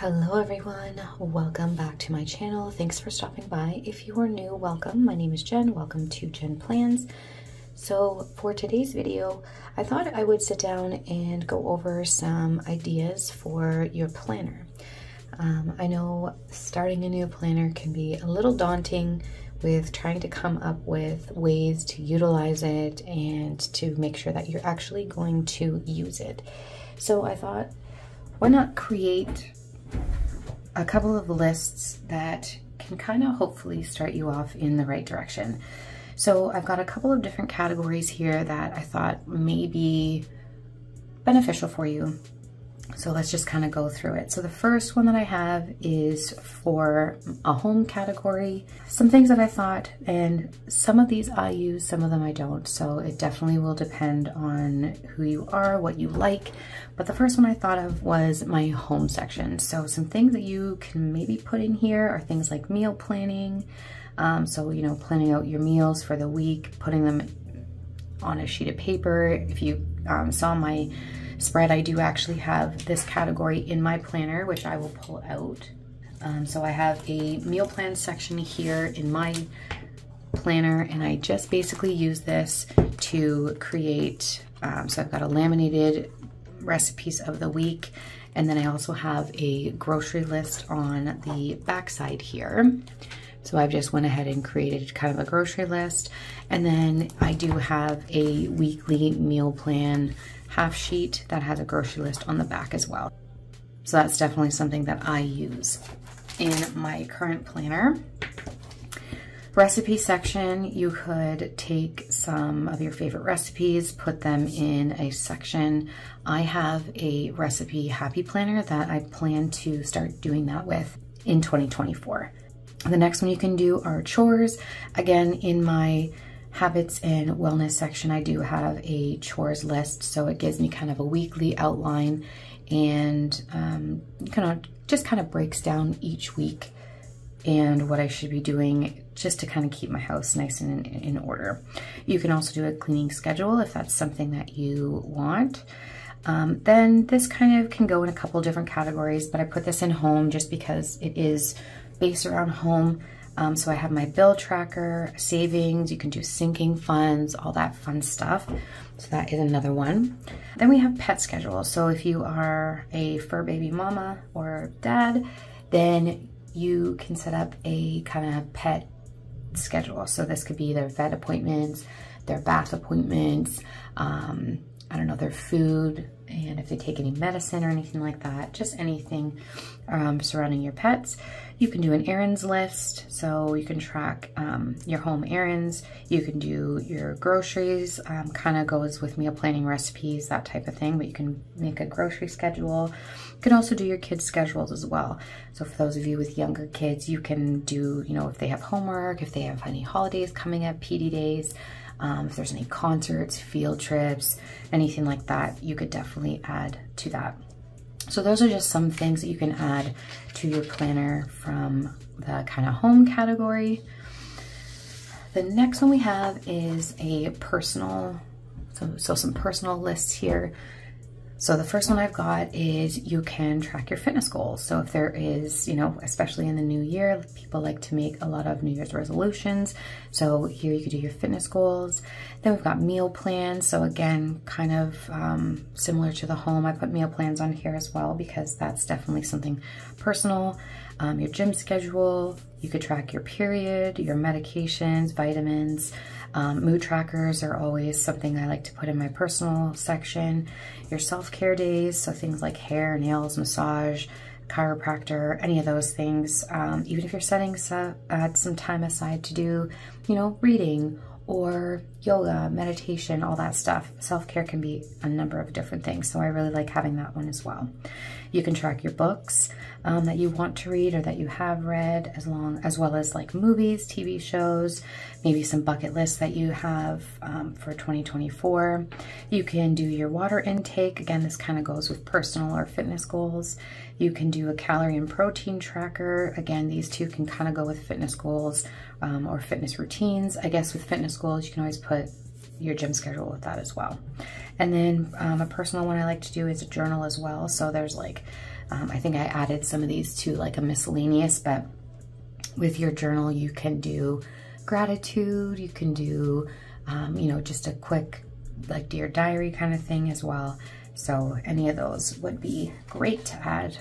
Hello everyone, welcome back to my channel. Thanks for stopping by. If you are new, welcome. My name is Jen. Welcome to Jen Plans. So for today's video, I thought I would sit down and go over some ideas for your planner. I know starting a new planner can be a little daunting with trying to come up with ways to utilize it and to make sure that you're actually going to use it. So I thought, why not create a couple of lists that can kind of hopefully start you off in the right direction. So I've got a couple of different categories here that I thought may be beneficial for you. So let's just kind of go through it. So the first one that I have is for a home category. Some things that I thought, and some of these I use, some of them I don't. So it definitely will depend on who you are, what you like. But the first one I thought of was my home section. So some things that you can maybe put in here are things like meal planning. So, you know, planning out your meals for the week, putting them on a sheet of paper. If you saw my spread, I do actually have this category in my planner, which I will pull out. So I have a meal plan section here in my planner, and I just basically use this to create, so I've got a laminated recipes of the week, and then I also have a grocery list on the back side here. So I've just went ahead and created kind of a grocery list, and then I do have a weekly meal plan half sheet that has a grocery list on the back as well. So that's definitely something that I use in my current planner. Recipe section, you could take some of your favorite recipes, put them in a section. I have a recipe happy planner that I plan to start doing that with in 2024. The next one you can do are chores. Again, in my habits and wellness section, I do have a chores list, so it gives me kind of a weekly outline and kind of breaks down each week and what I should be doing just to kind of keep my house nice and in order. You can also do a cleaning schedule if that's something that you want. Then this kind of can go in a couple different categories, but I put this in home just because it is based around home. So I have my bill tracker, savings, you can do sinking funds, all that fun stuff. So that is another one. Then we have pet schedule. So if you are a fur baby mama or dad, then you can set up a kind of pet schedule. So this could be their vet appointments, their bath appointments, I don't know, their food, and if they take any medicine or anything like that, just anything surrounding your pets. You can do an errands list, so you can track your home errands. You can do your groceries, kind of goes with meal planning recipes, that type of thing, but you can make a grocery schedule. You can also do your kids' schedules as well. So for those of you with younger kids, you can do, you know, if they have homework, if they have any holidays coming up, PD days, if there's any concerts, field trips, anything like that, you could definitely add to that. So those are just some things that you can add to your planner from the kind of home category. The next one we have is a personal, so some personal lists here. So the first one I've got is you can track your fitness goals. So if there is, you know, especially in the new year, people like to make a lot of New Year's resolutions. So here you could do your fitness goals. Then we've got meal plans. So again, kind of similar to the home, I put meal plans on here as well because that's definitely something personal. Your gym schedule, you could track your period, your medications, vitamins. Mood trackers are always something I like to put in my personal section. Your self-care days, so things like hair, nails, massage, chiropractor, any of those things. Even if you're setting some time aside to do, you know, reading or yoga, meditation, all that stuff. Self-care can be a number of different things, so I really like having that one as well. You can track your books that you want to read or that you have read, as well as like movies, TV shows, maybe some bucket lists that you have for 2024. You can do your water intake. Again, this kind of goes with personal or fitness goals. You can do a calorie and protein tracker. Again, these two can kind of go with fitness goals or fitness routines. I guess with fitness goals, you can always put your gym schedule with that as well. And then a personal one I like to do is a journal as well. So there's like I think I added some of these to like a miscellaneous, but with your journal, you can do gratitude, you can do, you know, just a quick like Dear Diary kind of thing as well. So any of those would be great to add.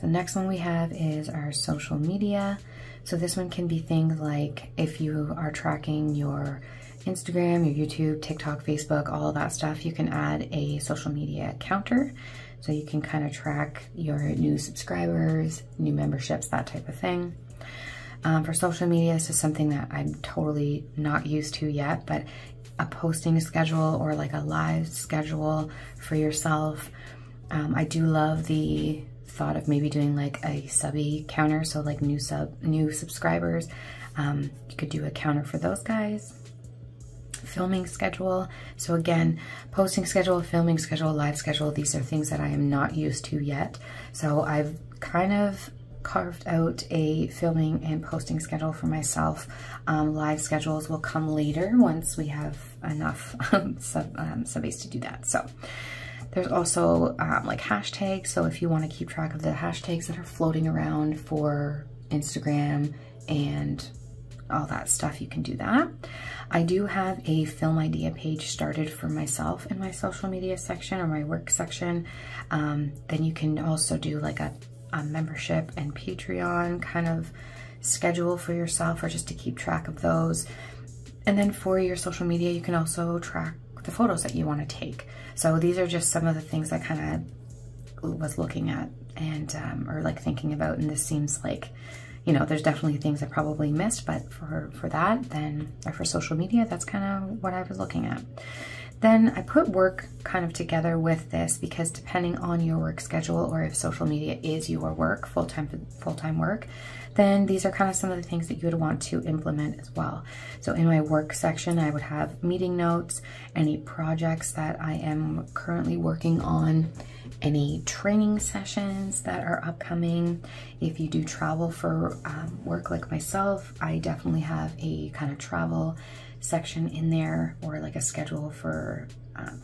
The next one we have is our social media. So this one can be things like if you are tracking your Instagram, your YouTube, TikTok, Facebook, all of that stuff, you can add a social media counter. So you can kind of track your new subscribers, new memberships, that type of thing. For social media, this is something that I'm totally not used to yet, but a posting schedule or like a live schedule for yourself. I do love the thought of maybe doing like a subby counter, so like new subscribers. You could do a counter for those guys. Filming schedule. So again, posting schedule, filming schedule, live schedule, these are things that I am not used to yet. So I've kind of carved out a filming and posting schedule for myself. Live schedules will come later once we have enough subbies to do that. So there's also like hashtags. So if you want to keep track of the hashtags that are floating around for Instagram and all that stuff, you can do that. I do have a film idea page started for myself in my social media section or my work section. Then you can also do like a membership and Patreon kind of schedule for yourself, or just to keep track of those. And then for your social media, you can also track the photos that you want to take. So these are just some of the things I kind of was looking at and or like thinking about, and this seems like, you know, there's definitely things I probably missed, but for that, then, or for social media, that's kind of what I was looking at. Then I put work kind of together with this, because depending on your work schedule, or if social media is your work, full-time work, then these are kind of some of the things that you would want to implement as well. So in my work section, I would have meeting notes, any projects that I am currently working on, any training sessions that are upcoming. If you do travel for work like myself, I definitely have a kind of travel section in there, or like a schedule for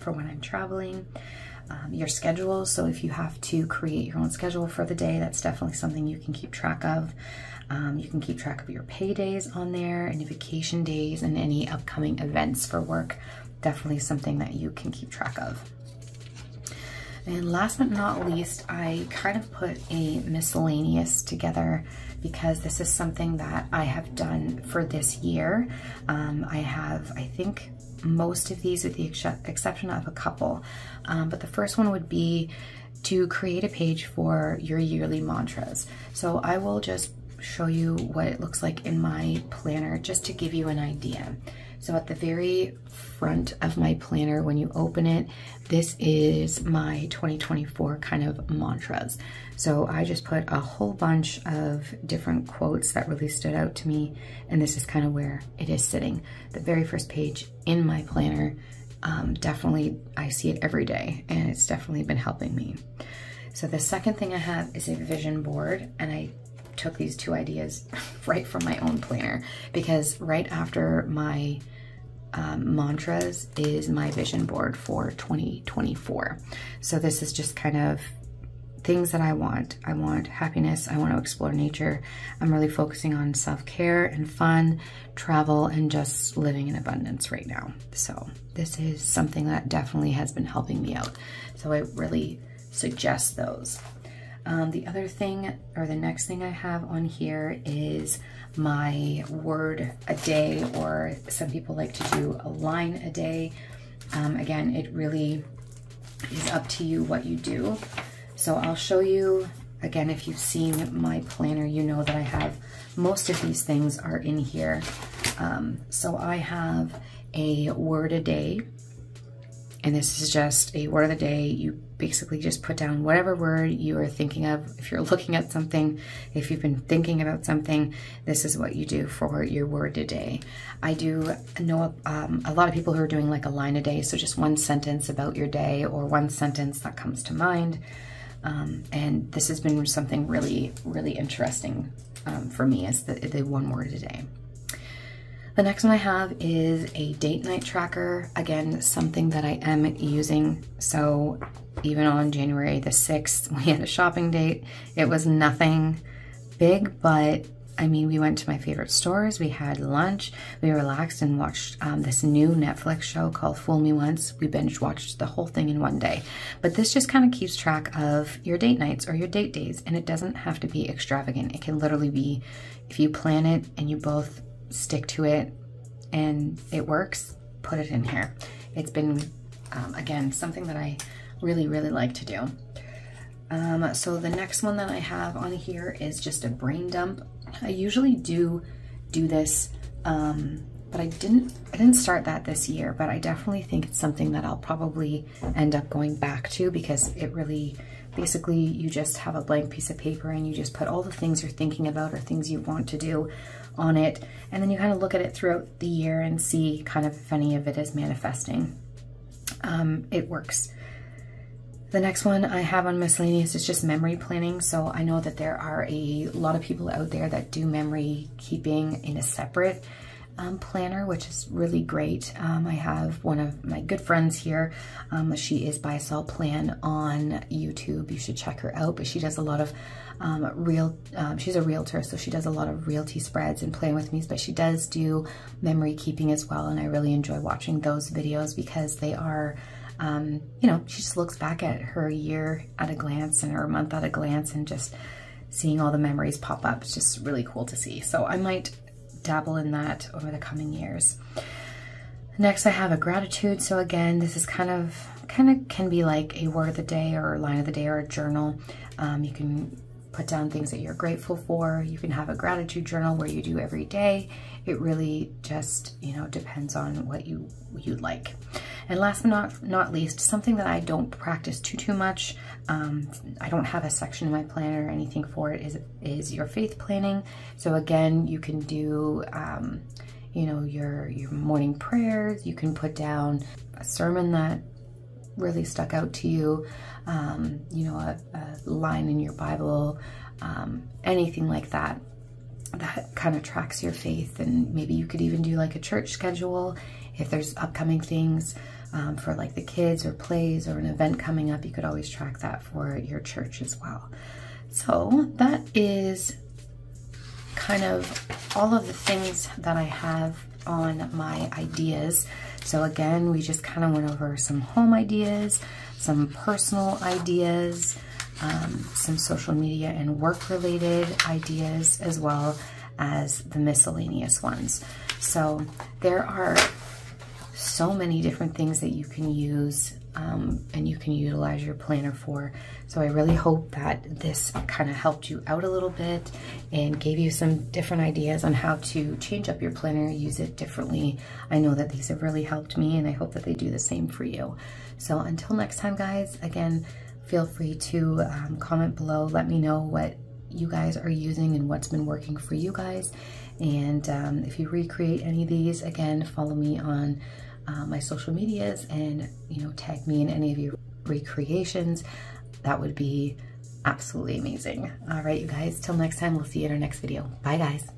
when I'm traveling. Your schedule, so if you have to create your own schedule for the day, that's definitely something you can keep track of. You can keep track of your pay days on there, and vacation days, and any upcoming events for work. Definitely something that you can keep track of. And last but not least, I kind of put a miscellaneous together, because this is something that I have done for this year. I have, I think, most of these with the exception of a couple. But the first one would be to create a page for your yearly mantras. So I will just show you what it looks like in my planner, just to give you an idea. So at the very front of my planner, when you open it, this is my 2024 kind of mantras. So I just put a whole bunch of different quotes that really stood out to me, and this is kind of where it is sitting. The very first page in my planner, definitely I see it every day, and it's definitely been helping me. So the second thing I have is a vision board, and I took these two ideas right from my own planner, because right after my mantras is my vision board for 2024. So this is just kind of things that I want. I want happiness. I want to explore nature. I'm really focusing on self-care and fun, travel, and just living in abundance right now. So this is something that definitely has been helping me out. So I really suggest those. The other thing, or the next thing I have on here, is my word a day, or some people like to do a line a day. Again, it really is up to you what you do. So I'll show you, again, if you've seen my planner, you know that I have most of these things are in here. So I have a word a day, and this is just a word of the day. You basically just put down whatever word you are thinking of. If you're looking at something, if you've been thinking about something, this is what you do for your word a day. I do know a lot of people who are doing like a line a day, so just one sentence about your day, or one sentence that comes to mind. And this has been something really, really interesting for me, is the one word a day. The next one I have is a date night tracker. Again, something that I am using. So even on January the 6th, we had a shopping date. It was nothing big, but I mean, we went to my favorite stores, we had lunch, we relaxed and watched this new Netflix show called Fool Me Once. We binge watched the whole thing in one day. But this just kind of keeps track of your date nights or your date days, and it doesn't have to be extravagant. It can literally be, if you plan it and you both stick to it and it works, put it in here. It's been, again, something that I really, really like to do. So the next one that I have on here is just a brain dump. I usually do this, but I didn't start that this year, but I definitely think it's something that I'll probably end up going back to, because it really, basically you just have a blank piece of paper and you just put all the things you're thinking about or things you want to do on it. And then you kind of look at it throughout the year and see kind of if any of it is manifesting. It works. The next one I have on Miscellaneous is just memory planning. So I know that there are a lot of people out there that do memory keeping in a separate planner, which is really great. I have one of my good friends here. She is Buy Sell Plan on YouTube. You should check her out, but she does a lot of she's a realtor, so she does a lot of realty spreads and Plan With Me, but she does do memory keeping as well. And I really enjoy watching those videos because they are, you know, she just looks back at her year at a glance and her month at a glance and just seeing all the memories pop up. It's just really cool to see. So I might dabble in that over the coming years. Next, I have a gratitude. So again, this is kind of can be like a word of the day or a line of the day or a journal. You can put down things that you're grateful for. You can have a gratitude journal where you do every day. It really just, you know, depends on what you like. And last but not least, something that I don't practice too much, I don't have a section in my planner or anything for it, is your faith planning. So again, you can do, you know, your morning prayers. You can put down a sermon that really stuck out to you, you know, a line in your Bible, anything like that. That kind of tracks your faith. And maybe you could even do like a church schedule if there's upcoming things for like the kids or plays or an event coming up. You could always track that for your church as well. So that is kind of all of the things that I have on my ideas. So again, we just kind of went over some home ideas, some personal ideas, some social media and work related ideas, as well as the miscellaneous ones. So there are so many different things that you can use and you can utilize your planner for. So I really hope that this kind of helped you out a little bit and gave you some different ideas on how to change up your planner, use it differently. I know that these have really helped me, and I hope that they do the same for you. So until next time, guys, again, feel free to comment below. Let me know what you guys are using and what's been working for you guys. And if you recreate any of these, again, follow me on my social medias and, you know, tag me in any of your recreations. That would be absolutely amazing. All right, you guys, till next time, we'll see you in our next video. Bye, guys.